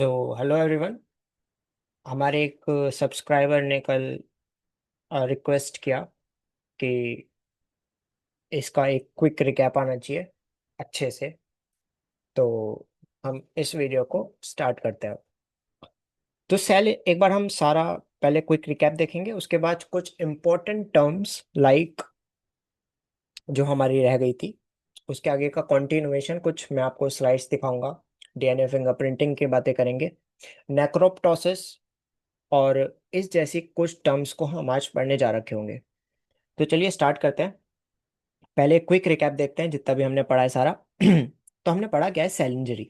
तो hello everyone. हमारे एक सब्सक्राइबर ने कल रिक्वेस्ट किया कि इसका एक क्विक रिकैप आना चाहिए अच्छे से। तो हम इस वीडियो को स्टार्ट करते हैं। तो सेल एक बार हम सारा पहले क्विक रिकैप देखेंगे, उसके बाद कुछ इम्पोर्टेंट टर्म्स लाइक जो हमारी रह गई थी उसके आगे का कंटिन्यूएशन, कुछ मैं आपको स्लाइड्स दिखाऊंगा। डीएनए फिंगरप्रिंटिंग की बातें करेंगे, नेक्रोप्टोसिस और इस जैसी कुछ टर्म्स को हम आज पढ़ने जा रखे होंगे। तो चलिए स्टार्ट करते हैं। पहले क्विक रिकैप देखते हैं जितना भी हमने पढ़ा है सारा। तो हमने पढ़ा क्या है, सेल इंजरी।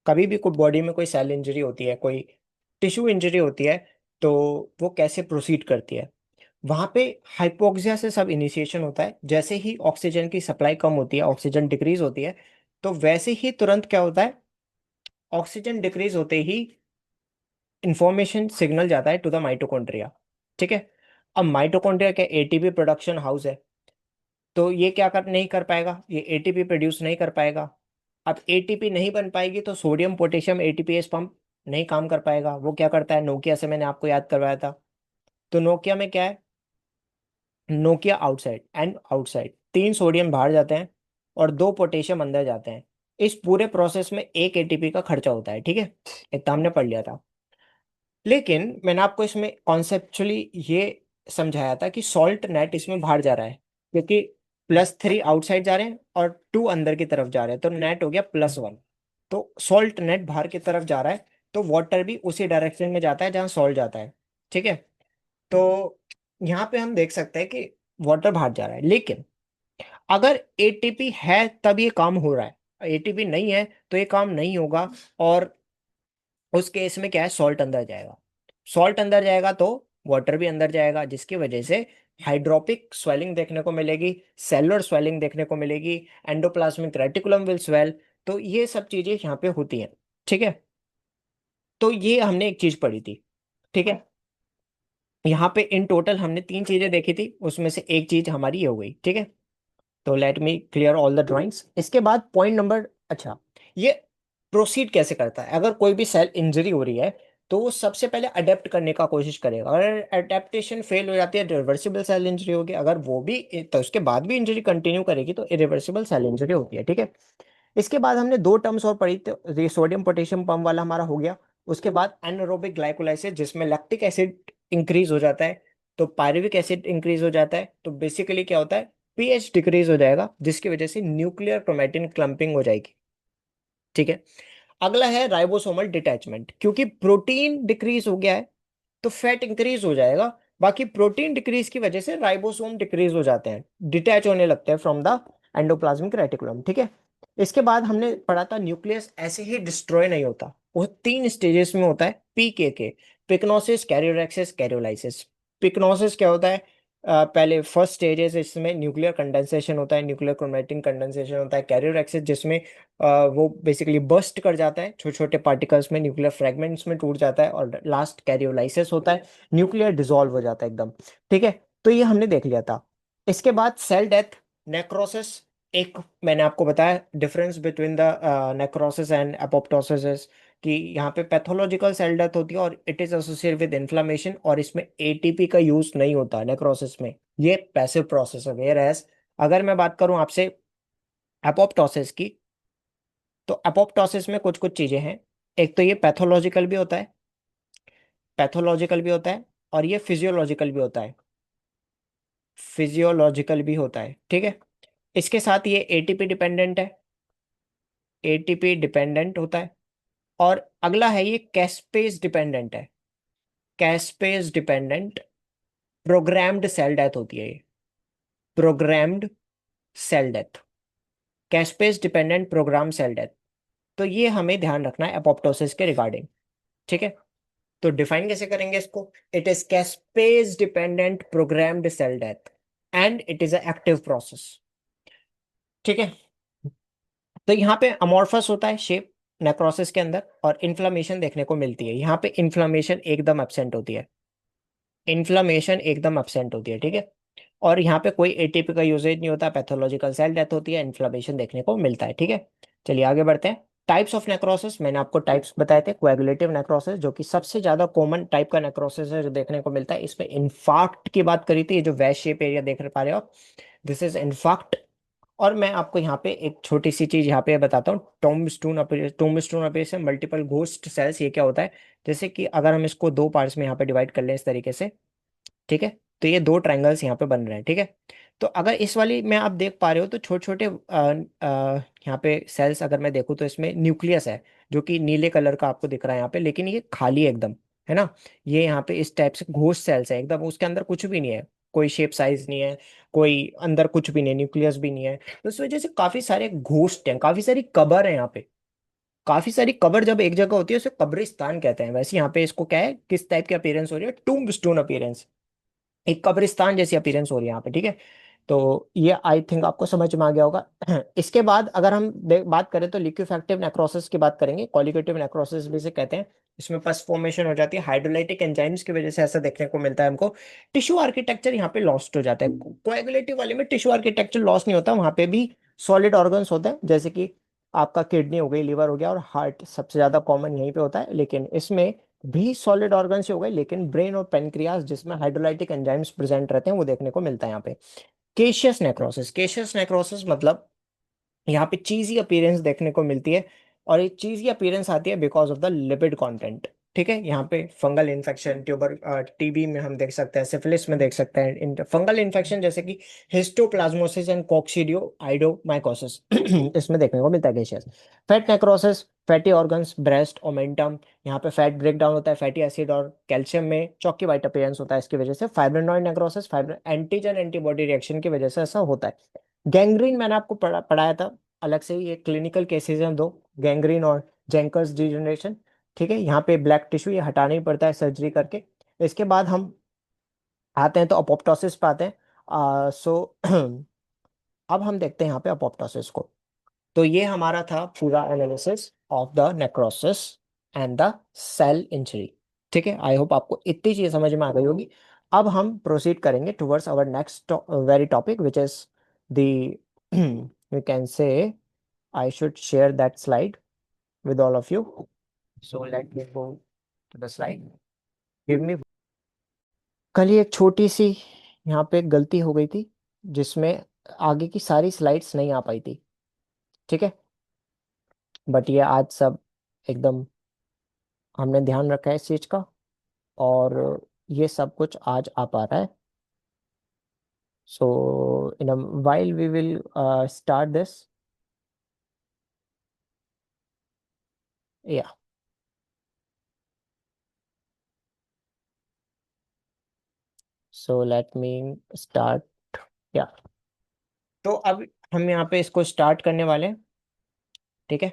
कभी भी कोई बॉडी में कोई सेल इंजरी होती है, कोई टिश्यू इंजरी होती है, तो वो कैसे प्रोसीड करती है। वहां पे हाइपोक्सिया से सब इनिशिएशन होता है। जैसे ही ऑक्सीजन की सप्लाई कम होती है, ऑक्सीजन डिक्रीज होती है, तो वैसे ही तुरंत क्या होता है, ऑक्सीजन डिक्रीज होते ही इंफॉर्मेशन सिग्नल जाता है टू द माइटोकॉन्ड्रिया। ठीक है। अब माइटोकॉन्ड्रिया क्या एटीपी प्रोडक्शन हाउस है, तो ये क्या कर नहीं कर पाएगा, ये एटीपी प्रोड्यूस नहीं कर पाएगा। अब एटीपी नहीं बन पाएगी तो सोडियम पोटेशियम एटीपीएस पंप नहीं काम कर पाएगा। वो क्या करता है, नोकिया से मैंने आपको याद करवाया था। तो नोकिया में क्या है, Nokia outside and outside, 3 sodium बाहर जाते हैं और 2 पोटेशियम अंदर जाते हैं। इस पूरे प्रोसेस में 1 एटीपी का खर्चा होता है। ठीक है, इतना हमने पढ़ लिया था। लेकिन मैंने आपको इसमें कॉन्सेप्चुअली ये समझाया था कि सॉल्ट नेट इसमें बाहर जा रहा है, क्योंकि +3 आउटसाइड जा रहे हैं और 2 अंदर की तरफ जा रहे हैं, तो नेट हो गया +1। तो सॉल्ट नेट बाहर की तरफ जा रहा है, तो वाटर भी उसी डायरेक्शन में जाता है जहाँ सॉल्ट जाता है। ठीक है। तो यहाँ पे हम देख सकते हैं कि वाटर बाहर जा रहा है, लेकिन अगर एटीपी है तब ये काम हो रहा है, एटीपी नहीं है तो ये काम नहीं होगा। और उस केस में क्या है, सॉल्ट अंदर जाएगा। सॉल्ट अंदर जाएगा तो वाटर भी अंदर जाएगा, जिसकी वजह से हाइड्रोपिक स्वेलिंग देखने को मिलेगी, सेलुलर स्वेलिंग देखने को मिलेगी, एंडोप्लाज्मिक रेटिकुलम विल स्वेल। तो ये सब चीजें यहाँ पे होती हैं। ठीक है। तो ये हमने एक चीज पढ़ी थी। ठीक है। यहाँ पे इन टोटल हमने 3 चीजें देखी थी, उसमें से एक चीज हमारी ये हो गई। ठीक है। तो let me clear all the drawings. इसके बाद पॉइंट नंबर, अच्छा, ये प्रोसीड कैसे करता है। अगर कोई भी सेल इंजरी हो रही है तो वो सबसे पहले अडेप्ट करने का कोशिश करेगा। अगर अडेप्टेशन फेल हो जाती है, रिवर्सिबल सेल इंजरी होगी। अगर वो भी, तो उसके बाद भी इंजरी कंटिन्यू करेगी तो इरिवर्सिबल सेल इंजरी होती है। ठीक है। इसके बाद हमने 2 टर्म्स और पढ़ी, तो ये सोडियम पोटेशियम पंप वाला हमारा हो गया। उसके बाद एनारोबिक ग्लाइकोलाइसिस, जिसमें लैक्टिक एसिड इंक्रीज हो जाता है तो पायरुविक एसिड इंक्रीज हो जाता है। तो बेसिकली क्या होता है, पीएच डिक्रीज हो जाएगा, जिसकी वजह से न्यूक्लियर क्रोमैटिन क्लंपिंग हो जाएगी। ठीक है। अगला है राइबोसोमल डिटैचमेंट, क्योंकि प्रोटीन डिक्रीज हो गया है तो फैट इंक्रीज हो जाएगा। बाकी प्रोटीन डिक्रीज की वजह से राइबोसोम डिक्रीज हो जाते हैं, डिटैच होने लगते हैं फ्रॉम द एंडोप्लाज्मिक रेटिकुलम। ठीक है। इसके बाद हमने पढ़ा था न्यूक्लियस ऐसे ही डिस्ट्रॉय नहीं होता, वो 3 स्टेजेस में होता है, पीके, पिकनोसिस, कैरियोरेक्सिस, कैरियोलाइसिस। पिकनोसिस क्या होता है, पहले फर्स्ट स्टेजेस, इसमें न्यूक्लियर कंडेंसेशन होता है, न्यूक्लियर क्रोमैटिन कंडेंसेशन होता है। कैरियोरेक्सिस जिसमें वो बेसिकली बर्स्ट कर जाता है, छोटे छोटे पार्टिकल्स में, न्यूक्लियर फ्रेगमेंट्स में टूट जाता है। और लास्ट कैरियोलाइसिस होता है, न्यूक्लियर डिसॉल्व हो जाता है एकदम। ठीक है। तो ये हमने देख लिया था। इसके बाद सेल डेथ, नेक्रोसिस। एक मैंने आपको बताया difference between the necrosis and apoptosis, कि यहाँ पे पैथोलॉजिकल सेल डेथ होती है और it is associated with inflammation, और इसमें एटीपी का यूज नहीं होता नेक्रोसिस में। ये पैसिव प्रोसेस है। वेयर एज अगर मैं बात करूं आपसे एपोप्टोसिस की, तो एपोप्टोसिस में कुछ कुछ चीजें हैं। एक तो ये पैथोलॉजिकल भी होता है, पैथोलॉजिकल भी होता है, और ये फिजियोलॉजिकल भी होता है, फिजियोलॉजिकल भी होता है। ठीक है। इसके साथ ये एटीपी डिपेंडेंट है, एटीपी डिपेंडेंट होता है। और अगला है ये कैस्पेज डिपेंडेंट है, caspase dependent. Programmed cell death होती है ये, programmed cell death, caspase dependent program cell death. तो ये हमें ध्यान रखना है एपोप्टोसिस के रिगार्डिंग। ठीक है। तो डिफाइन कैसे करेंगे इसको, it is caspase dependent programmed cell death and it is a active process. ठीक है। तो यहाँ पे अमॉर्फस होता है शेप नेक्रोसिस के अंदर, और इन्फ्लामेशन देखने को मिलती है। यहाँ पे इन्फ्लामेशन एकदम एब्सेंट होती है, इन्फ्लामेशन एकदम एब्सेंट होती है। ठीक है। और यहाँ पे कोई एटीपी का यूजेज नहीं होता, पैथोलॉजिकल सेल डेथ होती है, इन्फ्लामेशन देखने को मिलता है। ठीक है। चलिए आगे बढ़ते हैं। टाइप्स ऑफ नेक्रोसिस मैंने आपको टाइप्स बताए थे। कोएगुलेटिव नेक्रोसिस जो कि सबसे ज्यादा कॉमन टाइप का नेक्रोसिस है जो देखने को मिलता है, इसमें इन्फार्क्ट की बात करी थी। ये जो वैश शेप एरिया देख पा रहे हो आप, दिस इज इन्फार्क्ट। और मैं आपको यहाँ पे एक छोटी सी चीज यहाँ पे बताता हूँ, tombstone appearance, multiple ghost cells, ये क्या होता है। जैसे कि अगर हम इसको दो पार्ट्स में यहाँ पे डिवाइड कर लें इस तरीके से, ठीक है, तो ये दो ट्रायंगल्स यहाँ पे बन रहे हैं, ठीक है। तो अगर इस वाली में आप देख पा रहे हो तो छोटे छोटे यहाँ पे सेल्स अगर मैं देखूँ तो इसमें न्यूक्लियस है जो कि नीले कलर का आपको दिख रहा है यहाँ पे, लेकिन ये खाली है एकदम, है ना। ये यहाँ पे इस टाइप से घोस्ट सेल्स है एकदम, उसके अंदर कुछ भी नहीं है, कोई शेप साइज नहीं है, कोई अंदर कुछ भी नहीं, न्यूक्लियस भी नहीं है। तो इस वजह से काफी सारे घोस्ट हैं, काफी सारी कबर है यहाँ पे। काफी सारी कबर जब एक जगह होती है उसे कब्रिस्तान कहते हैं। वैसे यहाँ पे इसको क्या है, किस टाइप की अपीयरेंस हो रही है, टूम्ब स्टोन अपीयरेंस, एक कब्रिस्तान जैसी अपीयरेंस हो रही है यहाँ पे, ठीक है। तो ये आई थिंक आपको समझ में आ गया होगा। इसके बाद अगर हम बात करें तो लिक्विफैक्टिव नेक्रोसिस की बात करेंगे, कॉलिगेटिव नेक्रोसिस भी से कहते हैं। इसमें पस फॉर्मेशन हो जाती है, हाइड्रोलाइटिक एंजाइम्स की वजह से ऐसा देखने को मिलता है हमको। टिश्यू आर्किटेक्चर यहाँ पे लॉस्ट हो जाता है। कोएगुलेटिव वाले में टिश्यू आर्किटेक्चर लॉस नहीं होता, वहाँ पे भी सॉलिड ऑर्गन्स होते हैं, जैसे कि आपका किडनी हो गई, लिवर हो गया, और हार्ट सबसे ज्यादा कॉमन यहीं पे होता है। लेकिन इसमें भी सॉलिड ऑर्गन्स ही हो गए, लेकिन ब्रेन और पेनक्रियास जिसमें हाइड्रोलाइटिक एंजाइम्स प्रेजेंट रहते हैं वो देखने को मिलता है यहाँ पे। केशियस नेक्रोसिस मतलब यहाँ पे चीजी अपीयरेंस देखने को मिलती है। और ये चीजी अपीयरेंस आती है because of the lipid content, ठीक है। यहाँ पे फंगल इन्फेक्शन, ट्यूबर टीबी में हम देख सकते हैं, सिफिलिस में देख सकते हैं, फंगल इन्फेक्शन जैसे कि हिस्टोप्लाज्मोसिस एंड कॉक्सीडियो आइडोमाइकोसिस इसमें देखने को मिलता है caseous. Fat necrosis, fatty organs, breast, omentum, यहाँ पे फैट ब्रेक डाउन होता है, फैटी एसिड और कैल्शियम में चौकी वाइट अपीयरेंस होता है इसकी वजह से। फाइब्रिनॉइड necrosis, fibre antigen antibody reaction की वजह से ऐसा होता है। गैंग्रीन मैंने आपको पढ़ाया था अलग से ही, ये क्लिनिकल केसेस हैं दो, गैंग्रीन और जेंकर्स डिजनरेशन, ठीक है। यहाँ पे ब्लैक टिश्यू ये हटाना ही पड़ता है सर्जरी करके। इसके बाद हम आते हैं तो अपोप्टोसिस पे आते हैं। सो अब हम देखते हैं यहाँ पे अपोप्टोसिस को। तो ये हमारा था पूरा analysis of the necrosis and the cell injury, ठीक है। आई होप आपको इतनी चीज समझ में आ गई होगी। अब हम प्रोसीड करेंगे towards our next very topic which is the you can say I should share that slide with all of you. So let me go to the slide. Give me। कल ही एक छोटी सी यहाँ पे गलती हो गई थी जिसमें आगे की सारी स्लाइड्स नहीं आ पाई थी, ठीक है। बट ये आज सब एकदम हमने ध्यान रखा है इस चीज का, और ये सब कुछ आज आ पा रहा है। सो इन अ while we will start this, yeah, so let me start, yeah। तो अब हम यहाँ पे इसको स्टार्ट करने वाले हैं, ठीक है।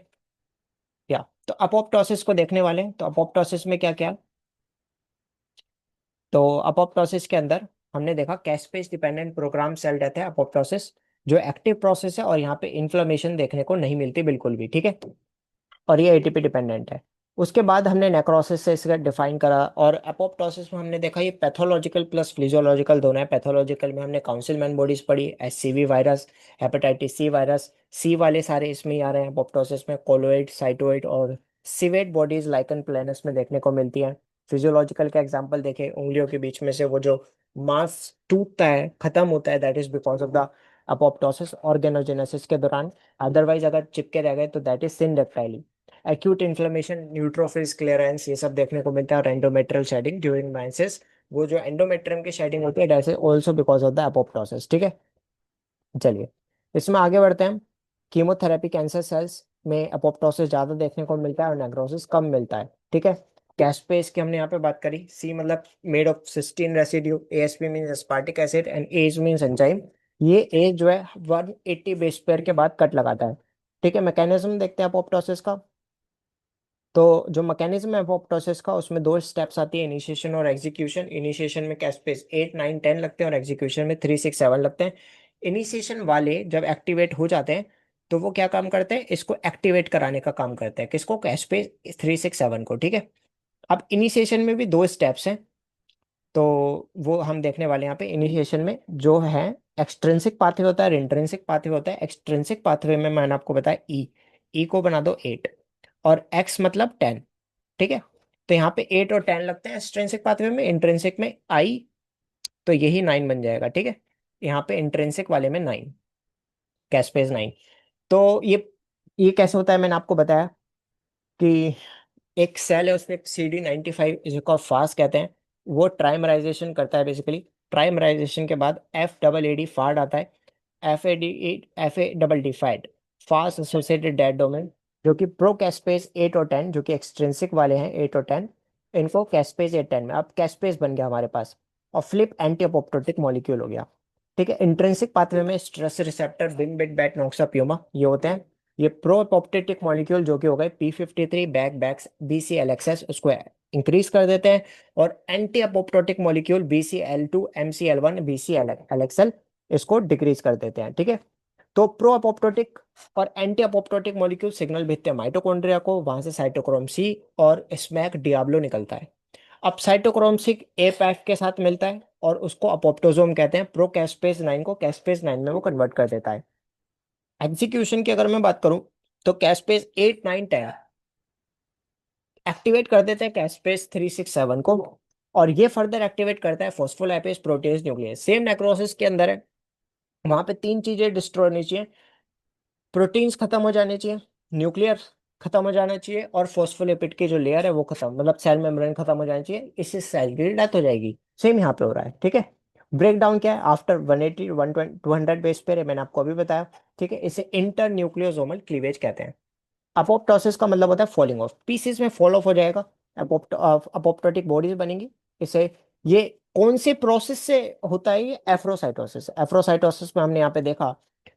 या तो अपोप्टोसिस को देखने वाले हैं। तो अपोप्टोसिस में क्या क्या, तो अपोप्टोसिस के अंदर हमने देखा कैस्पेस डिपेंडेंट प्रोग्राम सेल डेथ है अपोप्टोसिस, जो एक्टिव प्रोसेस है, और यहाँ पे इन्फ्लेमेशन देखने को नहीं मिलती बिल्कुल भी, ठीक है। और ये एटीपी डिपेंडेंट है। उसके बाद हमने नेक्रोसिस से इसका डिफाइन करा, और एपोप्टोसिस में हमने देखा ये पैथोलॉजिकल प्लस फिजियोलॉजिकल दोनों है। पैथोलॉजिकल में हमने काउंसिलमैन बॉडीज पढ़ी, HCV virus, hepatitis C virus, C वाले सारे इसमें ही आ रहे हैं एपोप्टोसिस में, कोलोइड, साइटोइड और सिवेट बॉडीज लाइकन प्लेनस में देखने को मिलती है। फिजियोलॉजिकल का एग्जाम्पल देखें, उंगलियों के बीच में से वो जो मांस टूटता है, खत्म होता है, that is because of the apoptosis organogenesis के दौरान। अदरवाइज अगर चिपके रह गए तो that is syndactyly. Acute inflammation, neutrophils clearance, ये सब देखने को मिलता है। और एंडोमेट्रियल शेडिंग ड्यूरिंग मेंसेस, वो जो एंडोमेट्रियम की शेडिंग होती है that is also because of the apoptosis, ठीक है। चलिए इसमें आगे बढ़ते हैं। कीमोथेरेपी कैंसर सेल्स में अपोप्टोसिस ज्यादा देखने को मिलता है और नेक्रोसिस कम मिलता है, ठीक है। कैस्पेस की हमने यहाँ पे बात करी, सी मतलब made of cysteine residue, ASP means aspartic acid and ase means enzyme. ये एज जो है 180 बेस पेयर के बाद कट लगाता है, ठीक है। मैकेनिज्म देखते हैं अपोप्टोसिस का। तो जो मैकेनिज्म है अपोप्टोसिस का, उसमें दो स्टेप्स आती है, इनिशिएशन और एग्जीक्यूशन। इनिशिएशन में कैस्पेस 8 9 10 लगते हैं और एग्जीक्यूशन में 3 6 7 लगते हैं। इनिशिएशन वाले जब एक्टिवेट हो जाते हैं तो वो क्या काम करते हैं, इसको एक्टिवेट कराने का काम करते हैं, किसको, कैस्पेस 3 6 7 को, ठीक है। अब इनिशिएशन में भी दो स्टेप्स हैं, तो वो हम देखने वाले हैं यहाँ पे। इनिशिएशन में जो है एक्सट्रिंसिक पाथवे होता है और इंट्रिंसिक पाथवे होता है। एक्सट्रिंसिक पाथवे में मैंने आपको बताया ई, ई को बना दो 8, और x मतलब 10। ठीक है, तो यहाँ पे 8 और 10 लगते हैं एक्सट्रिंसिक पाथवे में, इंट्रिंसिक में I, तो यही 9 बन जाएगा। ठीक है, यहाँ पे इंट्रिंसिक वाले में 9, कैस्पेस 9। तो ये कैसे होता है, मैंने आपको बताया कि एक सेल है उसमें CD95 जिसको आप फास्ट कहते हैं, वो ट्राइमराइजेशन करता है बेसिकली। ट्राइमराइजेशन के बाद FAAD फाड आता है। FAD fat, fast associated dead domain, जो कि प्रो कैस्पेस 8 और 10, जो कि एक्सट्रिंसिक वाले हैं 8 और 10, इनको कैस्पेस 8 10 में, अब कैस्पेस बन गया हमारे पास। और फ्लिप एंटी अपोप्टोटिक मॉलिक्यूल हो गया। ठीक है, इंट्रिंसिक पाथवे में स्ट्रेस रिसेप्टर, बिन बिट बैट नोक्सा प्यूमा ये होते हैं। ये प्रो अपोप्टोटिक मॉलिक्यूल जो कि हो गए P53 बैक बैक्स BCLXS, उसको इंक्रीज कर देते हैं। और anti apoptotic molecule BCL2 MCL1 BCLXL, इसको डिक्रीज कर देते हैं। ठीक है, तो प्रो अपोप्टोटिक और एंटी अपोप्टोटिक मॉलिक्यूल सिग्नल भेजते हैं माइटोकॉन्ड्रिया को, वहां से साइटोक्रोम C और स्मैक डियाब्लो निकलता है। अब साइटोक्रोम C ए पैक के साथ मिलता है और उसको अपोप्टोजोम कहते हैं। प्रो कैस्पेस 9 को कैस्पेस 9 में वो कन्वर्ट कर देता है। एग्जीक्यूशन की अगर मैं बात करूं, तो कैस्पेस 8 9 10 एक्टिवेट कर देते हैं कैस्पेस 3 6 7 को, और ये फर्दर एक्टिवेट करता है phospholipase protease nucleus. Same necrosis के अंदर है, वहां पे तीन चीजें डिस्ट्रॉय होनी चाहिए, प्रोटीन्स खत्म हो जाने चाहिए, न्यूक्लियर खत्म हो जाना चाहिए, और फॉस्फोलिपिड की जो लेयर है वो खत्म, मतलब सेल मेम्ब्रेन खत्म हो जाना चाहिए। इससे सेल की डेथ हो जाएगी। सेम यहाँ पे हो रहा है। ठीक है, ब्रेक डाउन क्या है, आफ्टर 180 120 200 बेस पेयर है, मैंने आपको अभी बताया। ठीक है, इसे इंटर न्यूक्लियोसोमल क्लीवेज कहते हैं। अपोप्टोसिस का मतलब होता है फॉलिंग ऑफ, पीसेस में फॉल ऑफ हो जाएगा, अपोप्टोटिक बॉडीज बनेंगी। इसे, ये कौन से प्रोसेस से होता है, ये एफ्रोसाइटोसिस। एफ्रोसाइटोसिस में हमने यहाँ पे देखा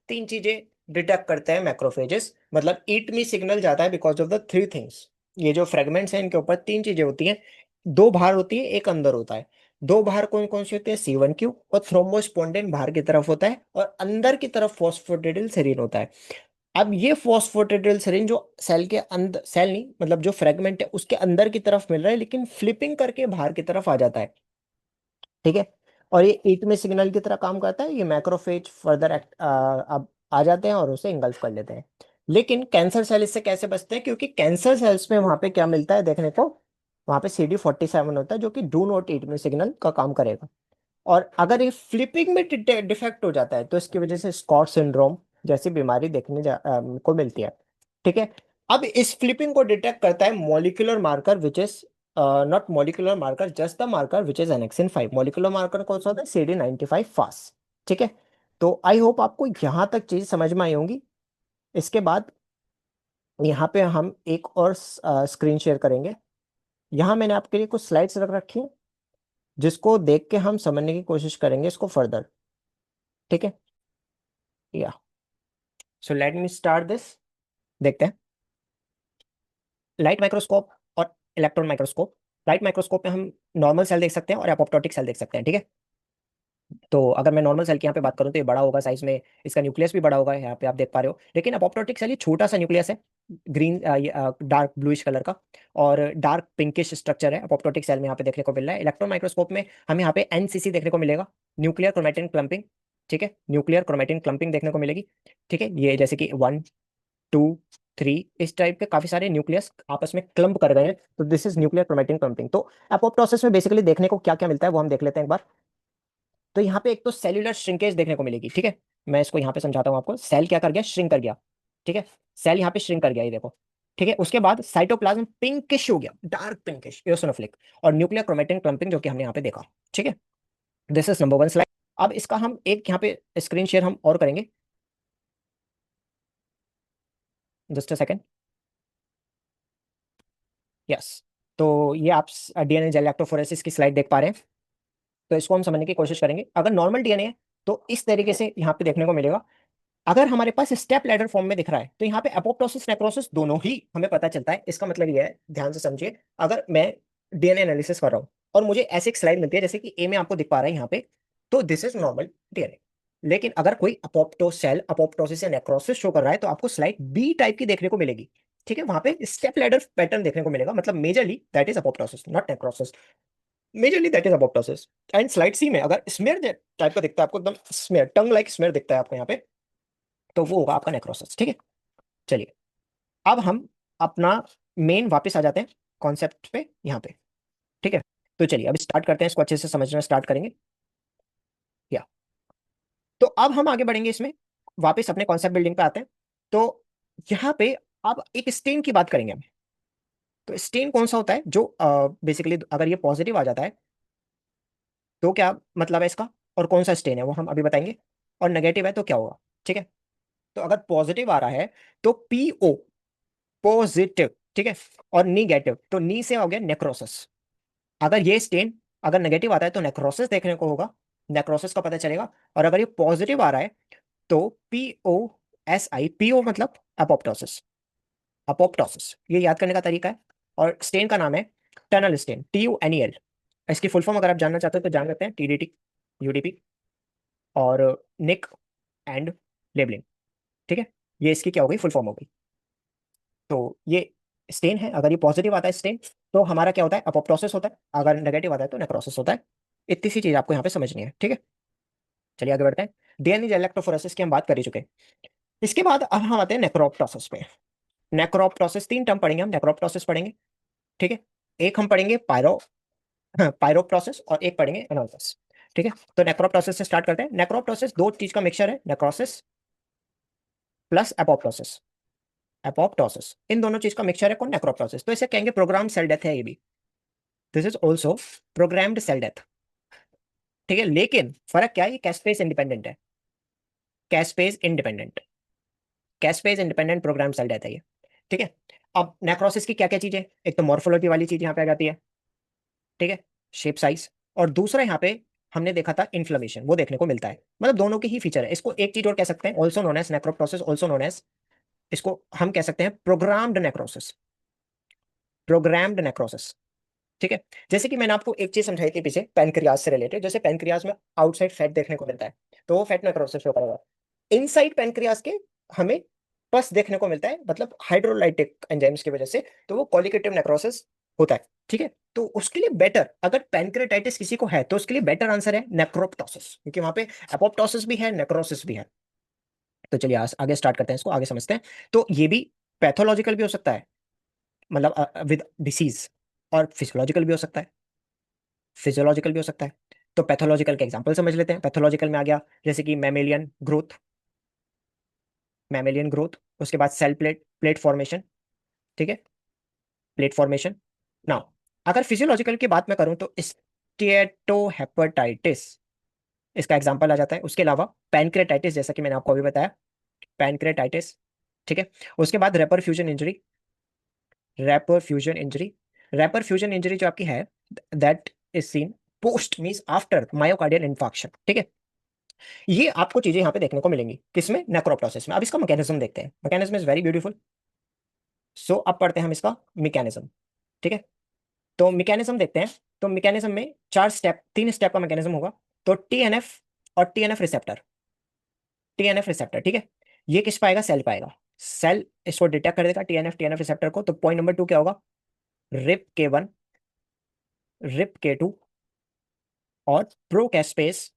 तीन चीजें डिटेक्ट करते हैं मैक्रोफेजेस, मतलब ईट मी सिग्नल जाता है because of the three things. ये जो फ्रेगमेंट्स हैं इनके ऊपर तीन चीजें होती हैं, दो बाहर होती है एक अंदर होता है। दो बाहर कौन कौन सी होती है, C1q और थ्रोम्बोस्पोंडिन बाहर की तरफ होता है, और अंदर की तरफ फॉस्फोडिडिल सेरीन होता है। अब ये फॉस्फोटिडिल सेरीन जो सेल के अंदर, सेल नहीं मतलब जो फ्रेगमेंट है उसके अंदर की तरफ मिल रहा है, लेकिन फ्लिपिंग करके बाहर की तरफ आ जाता है। ठीक है, और ये ईट में सिग्नल की तरह काम करता है। ये मैक्रोफेज फर्दर अब आ जाते हैं और उसे इंगल्फ कर लेते हैं। लेकिन कैंसर सेल इससे कैसे बचते हैं, क्योंकि कैंसर सेल्स में वहां पे क्या मिलता है देखने को, वहां पे CD47 होता है जो कि डू नॉट ईट में सिग्नल का काम करेगा। और अगर ये फ्लिपिंग में डिफेक्ट हो जाता है तो इसकी वजह से स्कॉट सिंड्रोम जैसी बीमारी को मिलती है। ठीक है, अब इस फ्लिपिंग को डिटेक्ट करता है molecular marker which is not molecular marker, just the marker which is annexin 5। Molecular marker कौन सा होता है, CD95 फास्ट। ठीक है, तो आई होप आपको यहां तक चीज समझ में आई होंगी। इसके बाद यहाँ पे हम एक और स्क्रीन शेयर करेंगे। यहाँ मैंने आपके लिए कुछ स्लाइड्स रख रखी हैं जिसको देख के हम समझने की कोशिश करेंगे इसको फर्दर। ठीक है, या so let me start this. देखते हैं, लाइट माइक्रोस्कोप और इलेक्ट्रॉन माइक्रोस्कोप। लाइट माइक्रोस्कोप में हम नॉर्मल सेल देख सकते हैं और एपोप्टोटिक सेल देख सकते हैं। ठीक है, तो अगर मैं नॉर्मल सेल की यहाँ पे बात करूँ तो ये बड़ा होगा साइज में, इसका न्यूक्लियस भी बड़ा होगा, यहाँ पे आप देख पा रहे हो। लेकिन अपोप्टोटिक सेल ये छोटा सा न्यूक्लियस है, ग्रीन डार्क ब्लूइश कलर का, और डार्क पिंकिश स्ट्रक्चर है अपोप्टोटिक सेल में यहाँ पे देखने को मिल रहा है। इलेक्ट्रॉन माइक्रोस्कोप में हमें यहाँ पे NCC देखने को मिलेगा, न्यूक्लियर क्रोमेटिन क्लम्पिंग। ठीक है, न्यूक्लियर क्रोमेटिन क्लम्पिंग देखने को मिलेगी। ठीक है, ये जैसे कि 1 2 3 इस टाइप के काफी सारे न्यूक्लियस आपस में क्लम्प कर गए हैं, तो this is nuclear chromatin clumping. तो अपोप्टोसिस में बेसिकली देखने को क्या क्या मिलता है वो हम देख लेते हैं एक बार। तो यहाँ पे एक तो सेल्यूलर श्रिंकेज देखने को मिलेगी। ठीक है, मैं इसको यहाँ पे समझाता हूँ आपको, सेल क्या कर गया, श्रिंक कर गया। ठीक है, सेल यहाँ पे श्रिंक कर गया, ये देखो। ठीक है, उसके बाद साइटोप्लाज्म पिंकिश हो गया, डार्क पिंकिश एओसिनोफिलिक, और न्यूक्लियर क्रोमेटिन क्लम्पिंग जो कि हमने यहाँ पे देखा। ठीक है, दिस इज नंबर 1 स्लाइड। अब इसका हम एक यहाँ पे स्क्रीन शेयर हम और करेंगे, जस्ट अ सेकेंड। यस, तो ये आप DNA जेल लैक्टोफोरेसिस की स्लाइड देख पा रहे हैं। तो इसको हम समझने की कोशिश करेंगे। अगर नॉर्मल DNA है तो इस तरीके से यहाँ पे देखने को मिलेगा। अगर हमारे पास स्टेप लैडर फॉर्म में दिख रहा है तो यहाँ पे एपोप्टोसिस नेक्रोसिस दोनों ही हमें पता चलता है। इसका मतलब ये है, ध्यान से समझिए, अगर मैं DNA एनालिसिस कर रहा हूँ और मुझे ऐसी एक स्लाइड मिलती है जैसे कि ए में आपको दिख पा रहा है यहाँ पे, तो दिस इज नॉर्मल DNA। लेकिन अगर कोई अपोप्टो सेल अपोप्टोसिस या नेक्रोसिस शो कर रहा है तो आपको स्लाइड बी टाइप की देखने को मिलेगी। ठीक है, वहां पे स्टेप लैडर पैटर्न देखने को मिलेगा, मतलब majorly that is apoptosis not necrosis, majorly that is apoptosis. And slide C में अगर स्मेयर टाइप का दिखता है आपको, एकदम स्मेयर टंग लाइक स्मेयर दिखता है आपको यहाँ पे, तो वो होगा आपका नेक्रोसिस। ठीक है, चलिए अब हम अपना मेन वापस आ जाते हैं कॉन्सेप्ट पे यहाँ पे। ठीक है, तो चलिए अब स्टार्ट करते हैं, इसको अच्छे से समझना स्टार्ट करेंगे। या तो अब हम आगे बढ़ेंगे इसमें, वापस अपने कॉन्सेप्ट बिल्डिंग पे आते हैं। तो यहाँ पे अब एक स्टेन की बात करेंगे हम। तो स्टेन कौन सा होता है, जो बेसिकली अगर ये पॉजिटिव आ जाता है तो क्या मतलब है इसका, और कौन सा स्टेन है वो हम अभी बताएंगे, और नेगेटिव है तो क्या होगा। ठीक है, तो अगर पॉजिटिव आ रहा है तो पीओ, पॉजिटिव। ठीक है, और निगेटिव तो नी से हो गया नेक्रोसिस। अगर ये स्टेन अगर नेगेटिव आता है तो नेक्रोसिस देखने को होगा, नेक्रोसिस का पता चलेगा। और अगर ये पॉजिटिव आ रहा है तो POSI, पीओ मतलब अपोप्टोसिस, अपोप्टोसिस ये याद करने का तरीका है। और स्टेन का नाम है टनल स्टेन, TUNEL। इसकी फुल फॉर्म अगर आप जानना चाहते हो तो जान सकते हैं, TDT, UDP और निक एंड लेबलिंग। ठीक है, ये इसकी क्या हो गई, फुल फॉर्म हो गई। तो ये स्टेन है, अगर ये पॉजिटिव आता है स्टेन तो हमारा क्या होता है, अपोप्टोसिस होता है, अगर नेगेटिव आता है तो नेक्रोसिस होता है। इतनी सी चीज आपको यहाँ पे समझनी है। ठीक है, चलिए आगे बढ़ते हैं। डीएनए इलेक्ट्रोफोरेसिस की हम बात कर ही चुके हैं। इसके बाद अब हम आते हैं नेक्रोप्टोसिस पे। नेक्रोप्टोसिस, तीन टर्म पढ़ेंगे हम, नेक्रोप्टोसिस पढ़ेंगे। ठीक है, एक हम पढ़ेंगे पायरोप्टोसिस और एक पढ़ेंगे एनालिसिस। ठीक है, तो नेक्रोप्टोसिस से स्टार्ट करते हैं। नेक्रोप्टोसिस दो चीज का मिक्सचर है, नेक्रोसिस प्लस एपोप्टोसिस। एपोप्टोसिस इन दोनों चीज का मिक्सचर है कौन, नेक्रोप्टोसिस। तो इसे कहेंगे प्रोग्राम सेल डेथ है ये भी। This is also programmed cell death. ठीक है, लेकिन फर्क क्या है, ये कैस्पेस इंडिपेंडेंट है, caspase independent, caspase independent program cell death है ये। ठीक है, अब नेक्रोसिस की क्या क्या चीजें, एक तो मॉर्फोलॉजी वाली चीज यहाँ पे आ जाती है। ठीक है, शेप साइज, और दूसरा यहाँ पे हमने देखा था इन्फ्लेमेशन, वो देखने को मिलता है। मतलब दोनों के ही फीचर है। इसको एक चीज और कह सकते हैं, also known as necroptosis, also known as, इसको हम कह सकते हैं प्रोग्राम्ड नेक्रोसिस, प्रोग्राम्ड नेक्रोसिस। ठीक है, जैसे कि मैंने आपको एक चीज समझाई थी पीछे पैनक्रियाज से रिलेटेड, जैसे पैनक्रियाज में आउटसाइड फैट देखने को मिलता है तो वो फैट नेक्रोसिस हो करेगा। इनसाइड पैनक्रियाज के हमें पस देखने को मिलता है, मतलब हाइड्रोलाइटिक एंजाइम्स की वजह से, तो वो कॉलिगेटिव नेक्रोसिस होता है। ठीक है, तो उसके लिए बेटर, अगर पैनक्रेटाइटिस किसी को है तो उसके लिए बेटर आंसर है नेक्रोप्टोसिस, क्योंकि वहां पे एपोप्टोसिस भी है, नेक्रोसिस भी है। तो चलिए आगे स्टार्ट करते हैं, इसको आगे समझते हैं। तो ये भी पैथोलॉजिकल भी हो सकता है, मतलब विद डिसीज, और फिजियोलॉजिकल भी हो सकता है, फिजियोलॉजिकल भी हो सकता है। तो पैथोलॉजिकल के एग्जांपल समझ लेते हैं। पैथोलॉजिकल में आ गया जैसे कि मैमेलियन ग्रोथ, मैमेलियन ग्रोथ, उसके बाद सेल प्लेट, प्लेट फॉर्मेशन। ठीक है, प्लेट फॉर्मेशन। नाउ अगर फिजियोलॉजिकल की बात मैं करूं तो स्टेटोहेपेटाइटिस इसका एग्जांपल आ जाता है। उसके अलावा पैनक्रेटाइटिस, जैसा कि मैंने आपको अभी बताया, पैनक्रेटाइटिस। ठीक है, उसके बाद reperfusion injury, reperfusion injury, reperfusion injury जो आपकी है, that is seen post means after myocardial infarction. ठीक है, ये आपको चीजें यहाँ पे देखने को मिलेंगी किसमें, नेक्रोप्टोसिस में। अब इसका मैकेनिज्म देखते हैं, मैकेनिज्म इज वेरी ब्यूटीफुल। सो अब पढ़ते हैं हम इसका मैकेनिज्म। ठीक है, तो मैकेनिज्म देखते हैं। तो मैकेनिज्म में चार स्टेप, तीन स्टेप का मैकेनिज्म होगा। तो TNF और TNF रिसेप्टर, TNF रिसेप्टर। ठीक है, ये किस पाएगा, सेल पाएगा, सेल इसको डिटेक्ट कर देगा TNF रिसेप्टर को। तो पॉइंट नंबर 2 क्या होगा, RIP K1, RIP K2 और प्रोकैस्पेज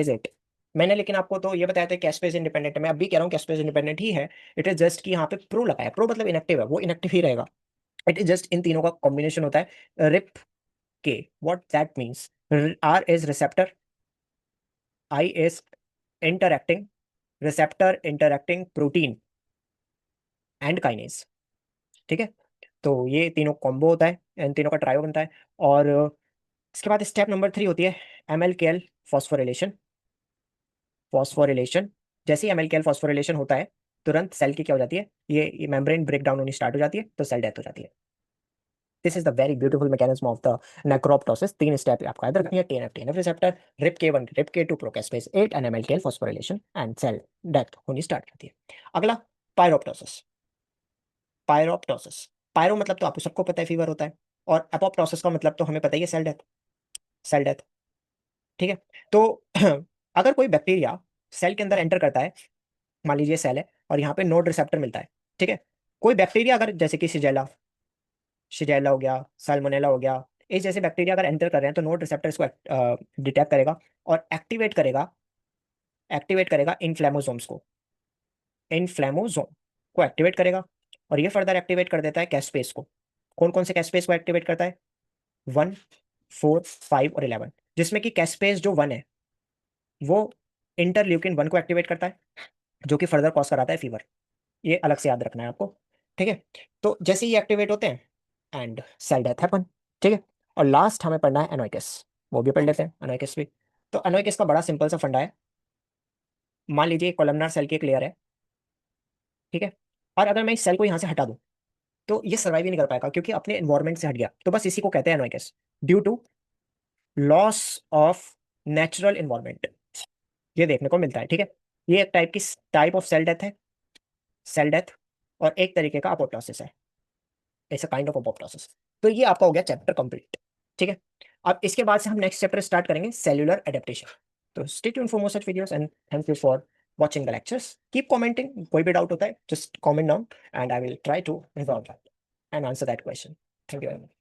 8। मैंने लेकिन आपको तो ये बताया था कैस्पेज इंडिपेंडेंट है, मैं अभी कह रहा हूँ कैस्पेज इंडिपेंडेंट ही है। इट इज जस्ट कि यहाँ पे प्रो लगाया, प्रो मतलब इनएक्टिव है, वो इनएक्टिव ही रहेगा। इट इज जस्ट इन तीनों का कॉम्बिनेशन होता है। रिप के, what that means, R is receptor, I is interacting, receptor interacting protein and kinase. ठीक है, तो ये तीनों कॉम्बो होता है, इन तीनों का ट्रायो बनता है। और इसके बाद स्टेप नंबर 3 होती है MLKL फॉस्फोरिलेशन, फॉस्फोरिलेशन। जैसे ही MLKL फॉस्फोरिलेशन होता है तुरंत सेल की क्या हो जाती है, ये मेम्ब्रेन ब्रेक डाउन होनी स्टार्ट हो जाती है, तो सेल डेथ हो जाती है। This is the very beautiful mechanism of the necroptosis. तीन स्टेप आपको याद रखनी है, TNF receptor, RIP K1, RIP K2, procaspase 8 and MLKL phosphorylation, and cell death होनी स्टार्ट करती है। अगला पायरोप्टोसिस, पायरोप्टोसिस, पायरो मतलब तो आपको सबको पता है फीवर होता है, और एपोप्टोसिस का मतलब तो हमें पता ही है, सेल डेथ, सेल डेथ। ठीक है, तो अगर कोई बैक्टीरिया सेल के अंदर एंटर करता है, मान लीजिए सेल है और यहाँ पे नोड रिसेप्टर मिलता है। ठीक है, कोई बैक्टीरिया अगर जैसे कि शिजेला, शिजेला हो गया, साल्मोनेला हो गया, इस जैसे बैक्टीरिया अगर एंटर कर रहे हैं तो नोड रिसेप्टर इसको डिटेक्ट करेगा और एक्टिवेट करेगा इन्फ्लेमोसोम्स को, इन्फ्लेमोसोम को एक्टिवेट करेगा। और ये फर्दर एक्टिवेट कर देता है कैश स्पेस को। कौन कौन से कैश स्पेस को एक्टिवेट करता है? 1, 4, 5 और 11, जिसमें कि कैश स्पेस जो 1 है वो इंटरल्यूकिन 1 को एक्टिवेट करता है, जो कि फर्दर कॉज कराता है फीवर। ये अलग से याद रखना है आपको, ठीक है। तो जैसे ही एक्टिवेट होते हैं एंड सेल डेथ हैपन, ठीक है। और लास्ट हमें पढ़ना है एनोइकस, वो भी पढ़ लेते हैं एनोइकस भी। तो एनोइकस का बड़ा सिंपल सा फंडा है। मान लीजिए कॉलमनार सेल की एक लेयर है, ठीक है। और अगर मैं इस सेल को यहाँ से हटा दूँ तो ये सर्वाइव ही नहीं कर पाएगा, क्योंकि अपने एनवायरमेंट से हट गया। तो बस इसी को कहते हैं anoikis, due to loss of natural environment. ये देखने को मिलता है, ठीक है। ये एक टाइप ऑफ सेल डेथ है, सेल डेथ, और एक तरीके का अपोप्टोसिस है, ऐसा काइंड ऑफ अपोप्टोसिस। तो ये आपका हो गया चैप्टर कंप्लीट, ठीक है। अब इसके बाद से हम नेक्स्ट चैप्टर स्टार्ट करेंगे, सेल्यूलर एडेप्टेशन। तो stay tuned for more such videos and thank you for watching the lectures. Keep commenting, कोई भी डाउट होता है just comment down and I will try to resolve that and answer that question. Thank you very much.